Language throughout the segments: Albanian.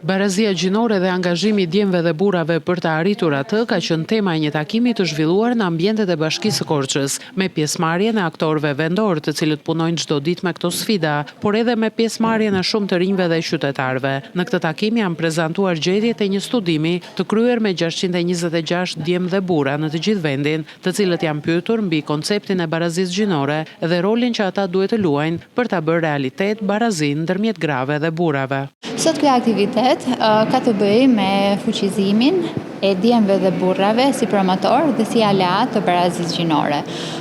Barazia gjinore dhe angazhimi i djemve dhe burrave për të arritur atë ka qenë tema e një takimi të zhvilluar në ambientet e Bashkisë së Korçës, me pjesëmarrjen e aktorëve vendor, të cilët punojnë çdo ditë me këto sfida, por edhe me pjesëmarrjen e shumë të rinjve dhe qytetarëve. Në këtë takim janë prezantuar gjetjet e një studimi të kryer me 626 djem dhe burra në të gjithë vendin, të cilët janë pyetur mbi konceptin e barazisë gjinore dhe rolin që ata duhet të luajnë për ta bërë realitet barazinë ndërmjet grave dhe burrave. Sot ky aktivitet ka të bëjë me fuqizimin e djemve dhe burrave si promotor dhe si aleat të barazisë gjinore.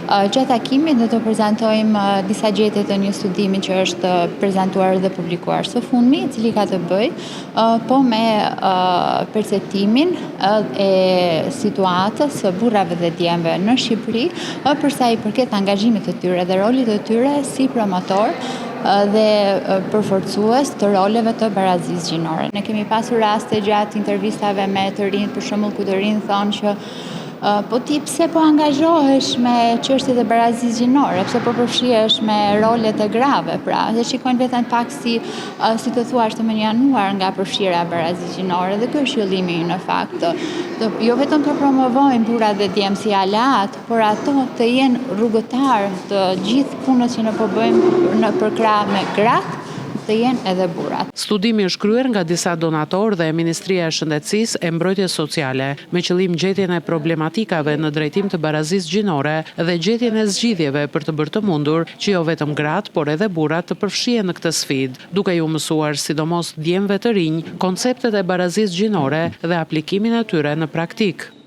Gjatë takimit do të prezantojmë disa gjetje të një studimi që është prezantuar dhe publikuar së fundmi, i cili ka të bëjë po me perceptimin e situatës së burrave dhe djemve në Shqipëri për sa i përket angazhimit të tyre dhe rolit të tyre si promotor dhe përforcues të roleve të barazisë gjinore. Ne kemi pasur raste gjatë intervistave me të rinj, për shembull ku të rinj thonë që po ti pse po angazhohesh me çështjet e barazisë gjinore, pse po përfshihesh me rolet e grave, pra, dhe shikojnë veten pak si të thuash të menjanuar nga përfshirja e barazisë gjinore, dhe ky është qëllimi në fakt. Jo vetëm të promovojnë burrat dhe djemt si aleat, por ato të jenë rrugëtar të gjithë punës që ne po bëjmë për krah me gratë, të jenë edhe burrat. Studimi është kryer nga disa donatorë dhe Ministria e Shëndetësisë e Mbrojtjes Sociale, me qëllim gjetjen e problematikave në drejtim të barazisë gjinore dhe gjetjen e zgjidhjeve për të bërë të mundur që jo vetëm gratë, por edhe burrat të përfshihen në këtë sfidë, duke ju mësuar sidomos djemve të rinj konceptet e barazisë gjinore dhe aplikimin e tyre në praktikë.